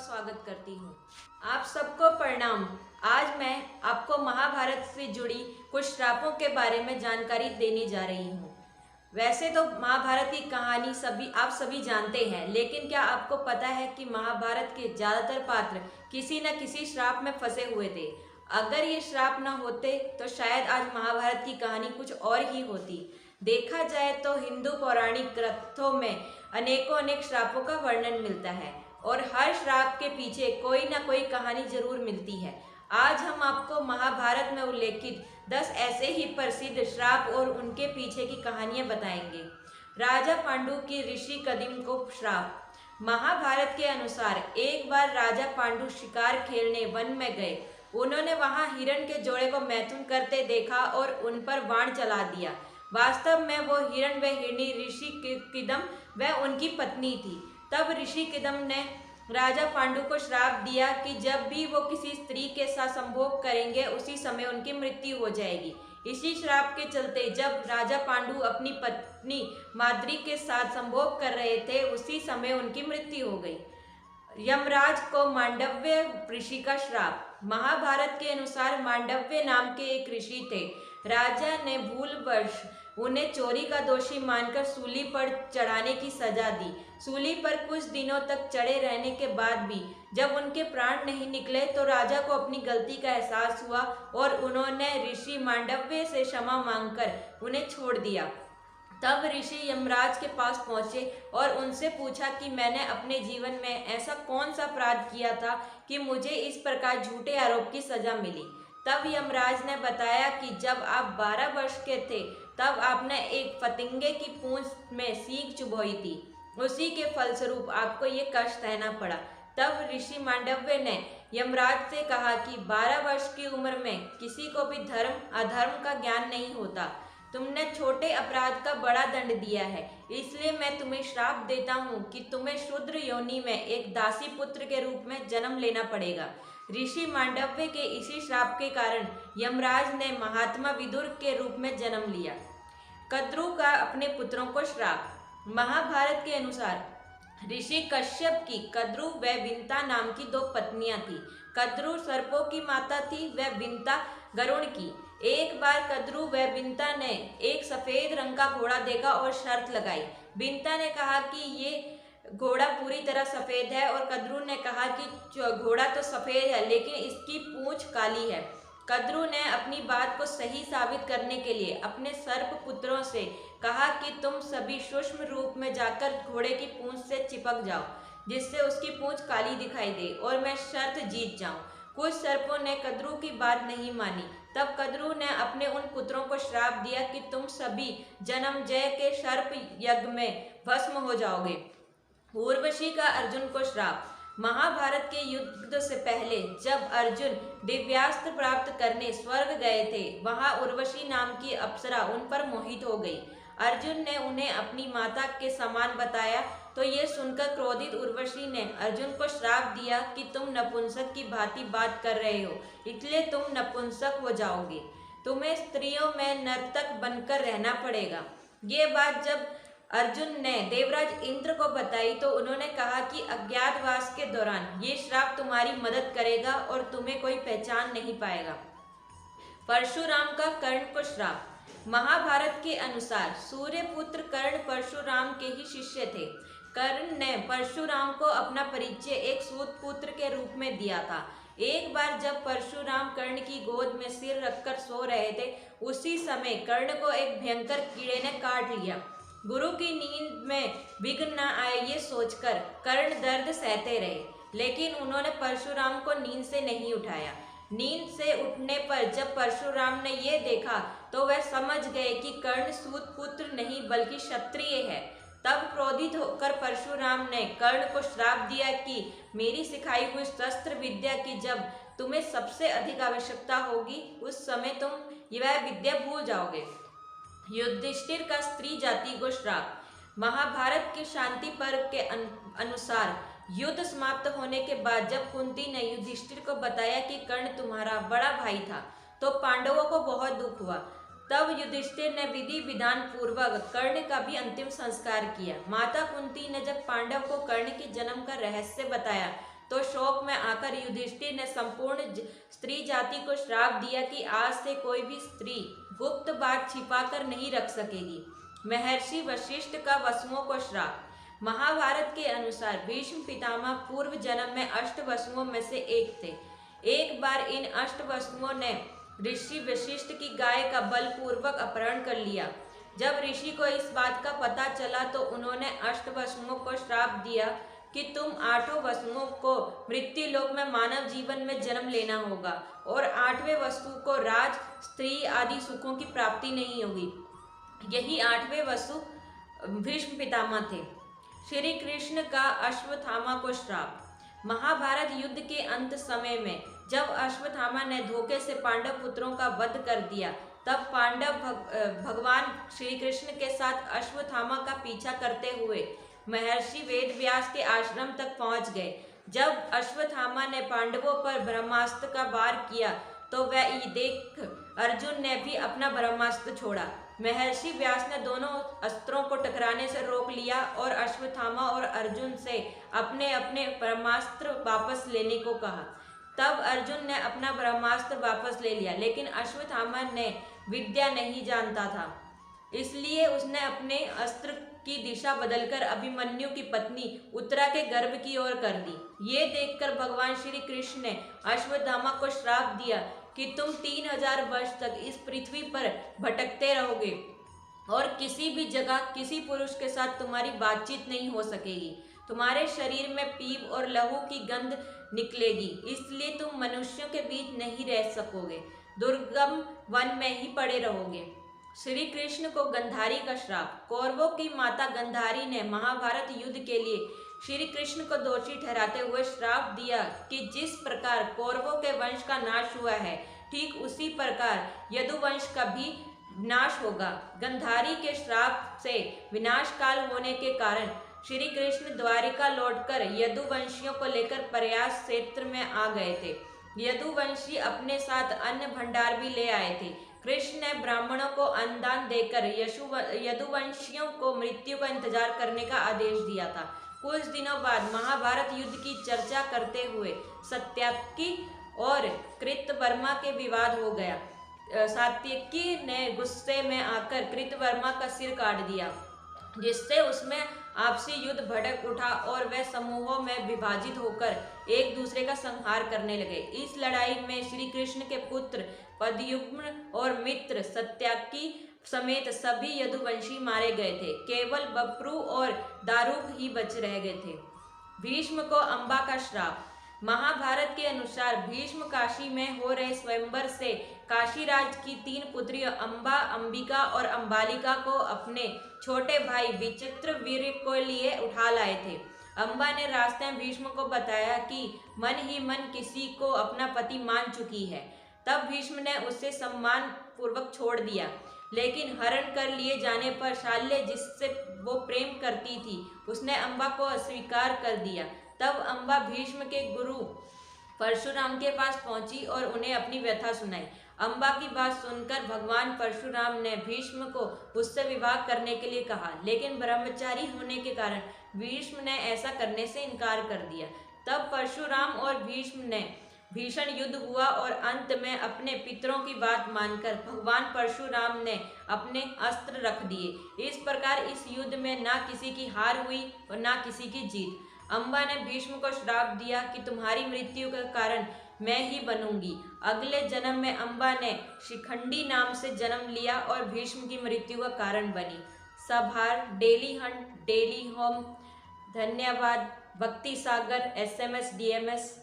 स्वागत करती हूँ। आप सबको प्रणाम। आज मैं आपको महाभारत से जुड़ी कुछ श्रापों के बारे में जानकारी देने जा रही हूँ। वैसे तो महाभारत की कहानी आप सभी जानते हैं, लेकिन क्या आपको पता है कि महाभारत के ज़्यादातर पात्र किसी न किसी श्राप में फंसे हुए थे। अगर ये श्राप न होते तो शायद आज महाभारत की कहानी कुछ और ही होती। देखा जाए तो हिंदू पौराणिक ग्रंथों में अनेक श्रापों का वर्णन मिलता है और हर श्राप के पीछे कोई ना कोई कहानी जरूर मिलती है। आज हम आपको महाभारत में उल्लेखित 10 ऐसे ही प्रसिद्ध श्राप और उनके पीछे की कहानियां बताएंगे। राजा पांडु की ऋषि कदिम को श्राप। महाभारत के अनुसार एक बार राजा पांडु शिकार खेलने वन में गए। उन्होंने वहां हिरण के जोड़े को मैथुन करते देखा और उन पर बाण चला दिया। वास्तव में वो हिरण व हिरणी ऋषि किदम व उनकी पत्नी थी। तब ऋषि किदम ने राजा पांडु को श्राप दिया कि जब भी वो किसी स्त्री के साथ संभोग करेंगे उसी समय उनकी मृत्यु हो जाएगी। इसी श्राप के चलते जब राजा पांडु अपनी पत्नी माद्री के साथ संभोग कर रहे थे उसी समय उनकी मृत्यु हो गई। यमराज को मांडव्य ऋषि का श्राप। महाभारत के अनुसार मांडव्य नाम के एक ऋषि थे। राजा ने भूलवश उन्हें चोरी का दोषी मानकर सूली पर चढ़ाने की सजा दी। सूली पर कुछ दिनों तक चढ़े रहने के बाद भी जब उनके प्राण नहीं निकले तो राजा को अपनी गलती का एहसास हुआ और उन्होंने ऋषि मांडव्य से क्षमा मांगकर उन्हें छोड़ दिया। तब ऋषि यमराज के पास पहुंचे और उनसे पूछा कि मैंने अपने जीवन में ऐसा कौन सा अपराध किया था कि मुझे इस प्रकार झूठे आरोप की सजा मिली। तब यमराज ने बताया कि जब आप 12 वर्ष के थे तब आपने एक फतिंगे की पूंछ में सींग चुभोई थी। उसी के फलस्वरूप आपको ये कष्ट सहना पड़ा। तब ऋषि मांडव्य ने यमराज से कहा कि 12 वर्ष की उम्र में किसी को भी धर्म अधर्म का ज्ञान नहीं होता। तुमने छोटे अपराध का बड़ा दंड दिया है, इसलिए मैं तुम्हें श्राप देता हूँ कि तुम्हें शूद्र योनि में एक दासी पुत्र के रूप में जन्म लेना पड़ेगा। ऋषि मांडव्य के इसी श्राप के कारण यमराज ने महात्मा विदुर के रूप में जन्म लिया। कद्रु का अपने पुत्रों को श्राप। महाभारत के अनुसार ऋषि कश्यप की कद्रु व विंता नाम की 2 पत्नियां थी। कद्रु सर्पों की माता थी व विंता गरुड़ की। एक बार कद्रु व विंता ने एक सफेद रंग का घोड़ा देखा और शर्त लगाई। विंता ने कहा कि ये घोड़ा पूरी तरह सफेद है और कद्रु ने कहा कि घोड़ा तो सफेद है लेकिन इसकी पूंछ काली है। कद्रु ने अपनी बात को सही साबित करने के लिए अपने सर्प पुत्रों से कहा कि तुम सभी सूक्ष्म रूप में जाकर घोड़े की पूंछ से चिपक जाओ जिससे उसकी पूंछ काली दिखाई दे और मैं शर्त जीत जाऊं। कुछ सर्पों ने कद्रु की बात नहीं मानी। तब कद्रु ने अपने उन पुत्रों को श्राप दिया कि तुम सभी जन्मजय के सर्प यज्ञ में भस्म हो जाओगे। उर्वशी का अर्जुन को श्राप। महाभारत के युद्ध से पहले जब अर्जुन दिव्यास्त्र प्राप्त करने स्वर्ग गए थे वहां उर्वशी नाम की अप्सरा उन पर मोहित हो गई। अर्जुन ने उन्हें अपनी माता के समान बताया तो ये सुनकर क्रोधित उर्वशी ने अर्जुन को श्राप दिया कि तुम नपुंसक की भांति बात कर रहे हो, इसलिए तुम नपुंसक हो जाओगे। तुम्हें स्त्रियों में नर्तक बनकर रहना पड़ेगा। ये बात जब अर्जुन ने देवराज इंद्र को बताई तो उन्होंने कहा कि अज्ञातवास के दौरान ये श्राप तुम्हारी मदद करेगा और तुम्हें कोई पहचान नहीं पाएगा। परशुराम का कर्ण को श्राप। महाभारत के अनुसार सूर्यपुत्र कर्ण परशुराम के ही शिष्य थे। कर्ण ने परशुराम को अपना परिचय एक सूत पुत्र के रूप में दिया था। एक बार जब परशुराम कर्ण की गोद में सिर रखकर सो रहे थे उसी समय कर्ण को एक भयंकर कीड़े ने काट लिया। गुरु की नींद में विघ्न न आए ये सोचकर कर्ण दर्द सहते रहे, लेकिन उन्होंने परशुराम को नींद से नहीं उठाया। नींद से उठने पर जब परशुराम ने ये देखा तो वह समझ गए कि कर्ण सूत पुत्र नहीं बल्कि क्षत्रिय है। तब क्रोधित होकर परशुराम ने कर्ण को श्राप दिया कि मेरी सिखाई हुई शस्त्र विद्या की जब तुम्हें सबसे अधिक आवश्यकता होगी उस समय तुम यह विद्या भूल जाओगे। युधिष्ठिर का स्त्री जाति को श्राप। महाभारत के शांति पर्व के अनुसार युद्ध समाप्त होने के बाद जब कुंती ने युधिष्ठिर को बताया कि कर्ण तुम्हारा बड़ा भाई था तो पांडवों को बहुत दुख हुआ। तब युधिष्ठिर ने विधि विधान पूर्वक कर्ण का भी अंतिम संस्कार किया। माता कुंती ने जब पांडव को कर्ण के जन्म का रहस्य बताया तो शोक में आकर युधिष्ठिर ने संपूर्ण स्त्री जाति को श्राप दिया कि आज से कोई भी स्त्री गुप्त बात छिपाकर नहीं रख सकेगी। महर्षि वशिष्ठ का वसुओं को श्राप। महाभारत के अनुसार भीष्म पितामह पूर्व जन्म में अष्टवसुओं में से एक थे। एक बार इन अष्टवसुओं ने ऋषि वशिष्ठ की गाय का बलपूर्वक अपहरण कर लिया। जब ऋषि को इस बात का पता चला तो उन्होंने अष्टवसुओं को श्राप दिया कि तुम आठों वसुओं को मृत्युलोक में मानव जीवन में जन्म लेना होगा और आठवें वसु को राज, स्त्री आदि सुखों की प्राप्ति नहीं होगी। यही आठवें वसु भीष्म पितामह थे। श्री कृष्ण का अश्वत्थामा को श्राप। महाभारत युद्ध के अंत समय में जब अश्वत्थामा ने धोखे से पांडव पुत्रों का वध कर दिया, तब पांडव भगवान श्री कृष्ण के साथ अश्वत्थामा का पीछा करते हुए महर्षि वेदव्यास के आश्रम तक पहुंच गए। जब अश्वत्थामा ने पांडवों पर ब्रह्मास्त्र का वार किया तो वह देख अर्जुन ने भी अपना ब्रह्मास्त्र छोड़ा। महर्षि व्यास ने दोनों अस्त्रों को टकराने से रोक लिया और अश्वत्थामा और अर्जुन से अपने अपने ब्रह्मास्त्र वापस लेने को कहा। तब अर्जुन ने अपना ब्रह्मास्त्र वापस ले लिया, लेकिन अश्वत्थामा ने विद्या नहीं जानता था, इसलिए उसने अपने अस्त्र की दिशा बदलकर अभिमन्यु की पत्नी उत्तरा के गर्भ की ओर कर दी। ये देखकर भगवान श्री कृष्ण ने अश्वत्थामा को श्राप दिया कि तुम 3000 वर्ष तक इस पृथ्वी पर भटकते रहोगे और किसी भी जगह किसी पुरुष के साथ तुम्हारी बातचीत नहीं हो सकेगी। तुम्हारे शरीर में पीप और लहू की गंध निकलेगी, इसलिए तुम मनुष्यों के बीच नहीं रह सकोगे, दुर्गम वन में ही पड़े रहोगे। श्री कृष्ण को गंधारी का श्राप। कौरवों की माता गंधारी ने महाभारत युद्ध के लिए श्री कृष्ण को दोषी ठहराते हुए श्राप दिया कि जिस प्रकार कौरवों के वंश का नाश हुआ है, ठीक उसी प्रकार यदुवंश का भी विनाश होगा। गंधारी के श्राप से विनाश काल होने के कारण श्री कृष्ण द्वारिका लौटकर यदुवंशियों को लेकर प्रयास क्षेत्र में आ गए थे। यदुवंशी अपने साथ अन्न भंडार भी ले आए थे। कृष्ण ने ब्राह्मणों को अन्नदान देकर यदुवंशियों को मृत्यु का इंतजार करने का आदेश दिया था। कुछ दिनों बाद महाभारत युद्ध की चर्चा करते हुए सात्यकी और कृतवर्मा के विवाद हो गया। सात्यकी ने गुस्से में आकर कृतवर्मा का सिर काट दिया, जिससे उसमें आपसी युद्ध भड़क उठा और वे समूहों में विभाजित होकर एक दूसरे का संहार करने लगे। इस लड़ाई में श्री कृष्ण के पुत्र पद्युम्न और मित्र सात्यकी समेत सभी यदुवंशी मारे गए थे। केवल बप्रू और दारुक ही बच रह गए थे। भीष्म को अम्बा का श्राप। महाभारत के अनुसार भीष्म काशी में हो रहे स्वयंवर से काशीराज की 3 पुत्रियों अम्बा, अंबिका और अंबालिका को अपने छोटे भाई विचित्रवीर्य को लिए उठा लाए थे। अम्बा ने रास्ते में भीष्म को बताया कि मन ही मन किसी को अपना पति मान चुकी है। तब भीष्म ने उसे सम्मान पूर्वक छोड़ दिया, लेकिन हरण कर लिए जाने पर शाल्य, जिससे वो प्रेम करती थी, उसने अम्बा को अस्वीकार कर दिया। तब अम्बा भीष्म के गुरु परशुराम के पास पहुंची और उन्हें अपनी व्यथा सुनाई। अम्बा की बात सुनकर भगवान परशुराम ने भीष्म को उससे विवाह करने के लिए कहा, लेकिन ब्रह्मचारी होने के कारण भीष्म ने ऐसा करने से इनकार कर दिया। तब परशुराम और भीष्म ने भीषण युद्ध हुआ और अंत में अपने पितरों की बात मानकर भगवान परशुराम ने अपने अस्त्र रख दिए। इस प्रकार इस युद्ध में ना किसी की हार हुई और ना किसी की जीत। अम्बा ने भीष्म को श्राप दिया कि तुम्हारी मृत्यु का कारण मैं ही बनूंगी। अगले जन्म में अम्बा ने शिखंडी नाम से जन्म लिया और भीष्म की मृत्यु का कारण बनी। सभार, डेली हंट, डेली होम। धन्यवाद। भक्ति सागर, SMS DMS।